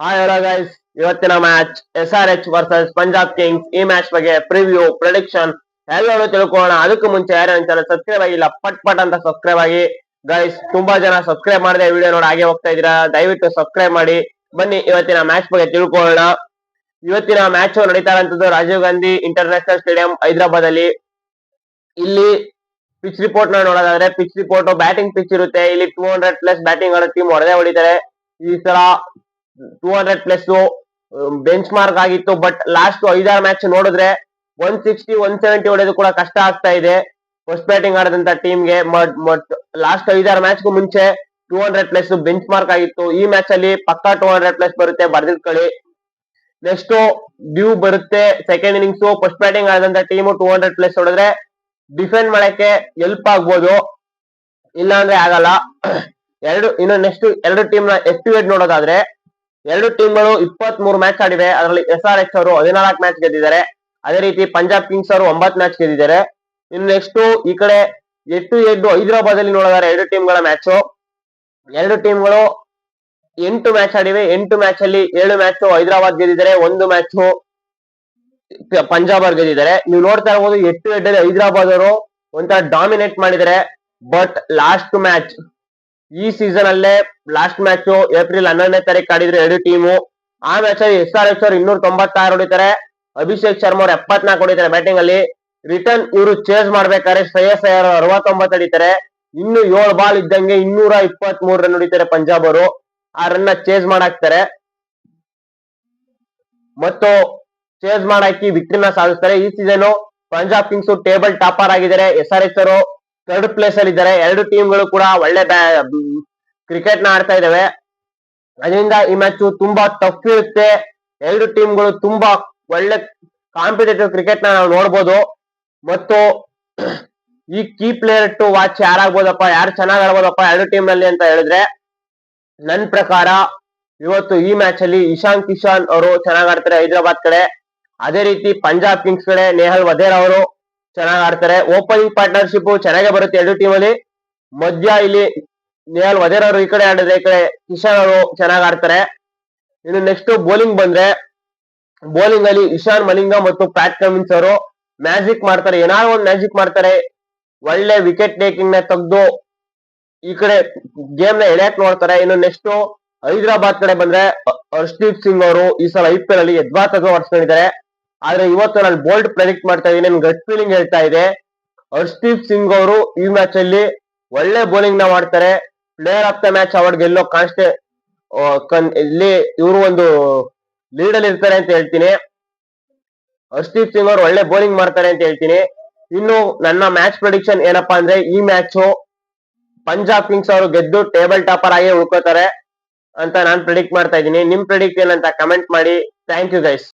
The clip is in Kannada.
ಹಾಯ್ ಹಲೋ ಗೈಸ್, ಇವತ್ತಿನ match SRH versus Punjab Kings. ಈ ಮ್ಯಾಚ್ ಬಗ್ಗೆ ಪ್ರಿವ್ಯೂ, ಪ್ರಿಡಿಕ್ಷನ್ ಎಲ್ಲರೂ ತಿಳ್ಕೊಳ್ಳೋಣ. ಅದಕ್ಕೂ ಮುಂಚೆ ಯಾರು ಚಾನಲ್ ಸಬ್ಸ್ಕ್ರೈಬ್ ಆಗಿಲ್ಲ, ಪಟ್ ಪಟ್ ಅಂತ ಸಬ್ಸ್ಕ್ರೈಬ್ ಆಗಿ. ಗೈಸ್, ತುಂಬಾ ಜನ ಸಬ್ಸ್ಕ್ರೈಬ್ ಮಾಡದೆ ವಿಡಿಯೋ ನೋಡಿ ಹಾಗೆ ಹೋಗ್ತಾ ಇದೀರಾ. ದಯವಿಟ್ಟು ಸಬ್ಸ್ಕ್ರೈಬ್ ಮಾಡಿ. ಬನ್ನಿ ಇವತ್ತಿನ ಮ್ಯಾಚ್ ಬಗ್ಗೆ ತಿಳ್ಕೊಳ್ಳೋಣ. ಇವತ್ತಿನ ಮ್ಯಾಚ್ ನಡೀತಾ ಇರುವಂತದ್ದು ರಾಜೀವ್ ಗಾಂಧಿ ಇಂಟರ್ನ್ಯಾಷನಲ್ ಸ್ಟೇಡಿಯಂ ಹೈದರಾಬಾದ್ ಅಲ್ಲಿ. ಇಲ್ಲಿ ಪಿಚ್ ರಿಪೋರ್ಟ್ ನೋಡೋದಾದ್ರೆ, ಪಿಚ್ ರಿಪೋರ್ಟ್ ಬ್ಯಾಟಿಂಗ್ ಪಿಚ್ ಇರುತ್ತೆ. ಇಲ್ಲಿ 200+ ಬ್ಯಾಟಿಂಗ್ ಆಡೋ ಟೀಮ್ ಹೊಡೆದೇ ಹೊಡಿತಾರೆ. ಈ ಸಲ 200+ ಬೆಂಚ್ ಮಾರ್ಕ್ ಆಗಿತ್ತು. ಬಟ್ ಲಾಸ್ಟ್ 5-6 ಮ್ಯಾಚ್ ನೋಡಿದ್ರೆ 160, 170 ಹೊಡೆದು ಕೂಡ ಕಷ್ಟ ಆಗ್ತಾ ಇದೆ ಫಸ್ಟ್ ಬ್ಯಾಟಿಂಗ್ ಆಡದಂತ ಟೀಮ್ಗೆ. ಲಾಸ್ಟ್ 5-6 ಮ್ಯಾಚ್ಗೂ ಮುಂಚೆ 200+ ಬೆಂಚ್ ಮಾರ್ಕ್ ಆಗಿತ್ತು. ಈ ಮ್ಯಾಚ್ ಅಲ್ಲಿ ಪಕ್ಕಾ 200+ ಬರುತ್ತೆ, ಬರ್ದಿಟ್ಕೊಳ್ಳಿ. ನೆಕ್ಸ್ಟ್ ಡ್ಯೂ ಬರುತ್ತೆ ಸೆಕೆಂಡ್ ಇನ್ನಿಂಗ್ಸ್. ಫಸ್ಟ್ ಬ್ಯಾಟಿಂಗ್ ಆಡದಂತ ಟೀಮ್ 200+ ಹೊಡೆದ್ರೆ ಡಿಫೆಂಡ್ ಮಾಡಕ್ಕೆ ಹೆಲ್ಪ್ ಆಗ್ಬೋದು, ಇಲ್ಲ ಅಂದ್ರೆ ಆಗಲ್ಲ. ಇನ್ನು ನೆಕ್ಸ್ಟ್ ಎರಡು ಟೀಮ್ ನ ಎಸ್ಟಿಮೇಟ್ ನೋಡೋದಾದ್ರೆ, ಎರಡು ಟೀಮ್ಗಳು 23 ಮ್ಯಾಚ್ ಆಡಿವೆ. ಅದರಲ್ಲಿ SRH ಅವರು 14 ಮ್ಯಾಚ್ ಗೆದ್ದಿದ್ದಾರೆ. ಅದೇ ರೀತಿ ಪಂಜಾಬ್ ಕಿಂಗ್ಸ್ ಅವರು 9 ಮ್ಯಾಚ್ ಗೆದ್ದಿದ್ದಾರೆ. ಇನ್ನು ನೆಕ್ಸ್ಟ್ ಈ ಕಡೆ ಹೆಡ್ ಹೈದರಾಬಾದ್ ಅಲ್ಲಿ ನೋಡೋದಾದ್ರೆ ಎರಡು ಟೀಮ್ಗಳ ಮ್ಯಾಚ್. ಎರಡು ಟೀಮ್ಗಳು 8 ಮ್ಯಾಚ್ ಆಡಿವೆ. 8 ಮ್ಯಾಚ್ ಅಲ್ಲಿ 7 ಮ್ಯಾಚ್ ಹೈದರಾಬಾದ್ ಗೆದ್ದಿದ್ದಾರೆ, 1 ಮ್ಯಾಚ್ ಪಂಜಾಬ್ ಅವ್ರು ಗೆದ್ದಿದ್ದಾರೆ. ನೀವು ನೋಡ್ತಾ ಇರಬಹುದು ಹೆಡ್ ಅಲ್ಲಿ ಹೈದರಾಬಾದ್ ಅವರು ಒಂಥರ ಡಾಮಿನೇಟ್ ಮಾಡಿದ್ದಾರೆ. ಬಟ್ ಲಾಸ್ಟ್ ಮ್ಯಾಚ್, ಈ ಸೀಸನ್ ಅಲ್ಲೇ ಲಾಸ್ಟ್ ಮ್ಯಾಚ್ ಏಪ್ರಿಲ್ 11ನೇ ತಾರೀಕು ಆಡಿದ್ರು ಎರಡು ಟೀಮು. ಆ ಮ್ಯಾಚ್ ಅಲ್ಲಿ SRH ಅವರು 296 ಹೊಡಿತಾರೆ, ಅಭಿಷೇಕ್ ಶರ್ಮಾ ಅವರು 74 ಹೊಡಿತಾರೆ ಬ್ಯಾಟಿಂಗ್ ಅಲ್ಲಿ. ರಿಟರ್ನ್ ಇವರು ಚೇಸ್ ಮಾಡ್ಬೇಕಾದ್ರೆ ಶ್ರೇಯಸ್ ಅಯ್ಯರ್ 69 ಹೊಡಿತಾರೆ. ಇನ್ನು 7 ಬಾಲ್ ಇದ್ದಂಗೆ 223 ರನ್ ಹೊಡಿತಾರೆ ಪಂಜಾಬ್ ಅವರು. ಆ ರನ್ ಚೇಸ್ ಮಾಡಾಕ್ತಾರೆ ಮತ್ತು ಚೇಸ್ ಮಾಡಾಕಿ ವಿಕ್ಟರಿನ ಸಾಧಿಸ್ತಾರೆ. ಈ season Punjab Kings table topper ಆಗಿದ್ದಾರೆ. SRH ಅವರು ಥರ್ಡ್ ಪ್ಲೇಸ್ ಅಲ್ಲಿ ಇದ್ದಾರೆ. ಎರಡು ಟೀಮ್ಗಳು ಕೂಡ ಒಳ್ಳೆ ಕ್ರಿಕೆಟ್ ನ ಆಡ್ತಾ ಇದಾವೆ. ಅದರಿಂದ ಈ ಮ್ಯಾಚ್ ತುಂಬಾ ಟಫ್ ಇರುತ್ತೆ. ಎರಡು ಟೀಮ್ಗಳು ತುಂಬಾ ಒಳ್ಳೆ ಕಾಂಪಿಟೇಟಿವ್ ಕ್ರಿಕೆಟ್ ನ ನಾವು ನೋಡ್ಬೋದು. ಮತ್ತು ಈ ಕೀ ಪ್ಲೇಯರ್ ಟು ವಾಚ್ ಯಾರಾಗ್ಬೋದಪ್ಪ, ಯಾರು ಚೆನ್ನಾಗ್ ಆಡ್ಬೋದಪ್ಪ ಎರಡು ಟೀಮ್ ನಲ್ಲಿ ಅಂತ ಹೇಳಿದ್ರೆ, ನನ್ ಪ್ರಕಾರ ಇವತ್ತು ಈ ಮ್ಯಾಚ್ ಅಲ್ಲಿ ಇಶಾನ್ ಕಿಶನ್ ಅವರು ಚೆನ್ನಾಗ್ ಆಡ್ತಾರೆ ಹೈದರಾಬಾದ್ ಕಡೆ. ಅದೇ ರೀತಿ ಪಂಜಾಬ್ ಕಿಂಗ್ಸ್ ಕಡೆ ನೇಹಲ್ ವಧೇರ್ ಅವರು ಚೆನ್ನಾಗ್ ಆಡ್ತಾರೆ. ಓಪನಿಂಗ್ ಪಾರ್ಟ್ನರ್ಶಿಪ್ ಚೆನ್ನಾಗೇ ಬರುತ್ತೆ ಎರಡು ಟೀಮ್ ಅಲ್ಲಿ. ಮಧ್ಯ ಇಲ್ಲಿ ನೇಹಲ್ ವಧೇರ್ ಅವರು ಈ ಕಡೆ ಆಡಿದ್ರೆ, ಈ ಕಡೆ ಕಿಶನ್ ಅವರು ಚೆನ್ನಾಗ್ ಆಡ್ತಾರೆ. ಇನ್ನು ನೆಕ್ಸ್ಟ್ ಬೌಲಿಂಗ್ ಬಂದ್ರೆ, ಬೌಲಿಂಗ್ ಅಲ್ಲಿ ಇಶಾನ್ ಮಲಿಂಗ ಮತ್ತು ಪ್ಯಾಟ್ ಕಮಿನ್ಸ್ ಅವರು ಮ್ಯಾಜಿಕ್ ಮಾಡ್ತಾರೆ, ಏನಾದ್ರು ಒಂದು ಮ್ಯಾಜಿಕ್ ಮಾಡ್ತಾರೆ. ಒಳ್ಳೆ ವಿಕೆಟ್ ಟೇಕಿಂಗ್ ನ ತೆಗೆದು ಈ ಕಡೆ ಗೇಮ್ ನ ಎಳೆಯಕ್ ನೋಡ್ತಾರೆ. ಇನ್ನು ನೆಕ್ಸ್ಟ್ ಹೈದರಾಬಾದ್ ಕಡೆ ಬಂದ್ರೆ, ಹರ್ಷದೀಪ್ ಸಿಂಗ್ ಅವರು ಈ ಸಲ IPL ಅಲ್ಲಿ ಯದ್ವಾತದ್ವ ಹೊಡ್ಸ್ಕೊಂಡಿದ್ದಾರೆ. ಆದ್ರೆ ಇವತ್ತು ನಾನು ಬೋಲ್ಡ್ ಪ್ರೆಡಿಕ್ಟ್ ಮಾಡ್ತಾ ಇದ್ದೀನಿ, ನನ್ ಗಟ್ ಫೀಲಿಂಗ್ ಹೇಳ್ತಾ ಇದೆ, ಹರ್ಷದೀಪ್ ಸಿಂಗ್ ಅವರು ಈ ಮ್ಯಾಚ್ ಅಲ್ಲಿ ಒಳ್ಳೆ ಬೌಲಿಂಗ್ ನ ಮಾಡ್ತಾರೆ. Player of the match award ಗೆಲ್ಲೋ ಇಲ್ಲಿ ಇವರು ಒಂದು ಲೀಡ್ ಅಲ್ಲಿ ಇರ್ತಾರೆ ಅಂತ ಹೇಳ್ತೀನಿ. ಹರ್ಷದೀಪ್ ಸಿಂಗ್ ಅವರು ಒಳ್ಳೆ ಬೌಲಿಂಗ್ ಮಾಡ್ತಾರೆ ಅಂತ ಹೇಳ್ತೀನಿ. ಇನ್ನು ನನ್ನ ಮ್ಯಾಚ್ ಪ್ರೆಡಿಕ್ಷನ್ ಏನಪ್ಪಾ ಅಂದ್ರೆ, ಈ ಮ್ಯಾಚ್ ಪಂಜಾಬ್ ಕಿಂಗ್ಸ್ ಅವರು ಗೆದ್ದು ಟೇಬಲ್ ಟಾಪರ್ ಆಗಿ ಉಳ್ಕೋತಾರೆ ಅಂತ ನಾನು ಪ್ರೆಡಿಕ್ಟ್ ಮಾಡ್ತಾ ಇದ್ದೀನಿ. ನಿಮ್ ಪ್ರೆಡಿಕ್ಟ್ ಏನಂತ ಕಮೆಂಟ್ ಮಾಡಿ. Thank you guys.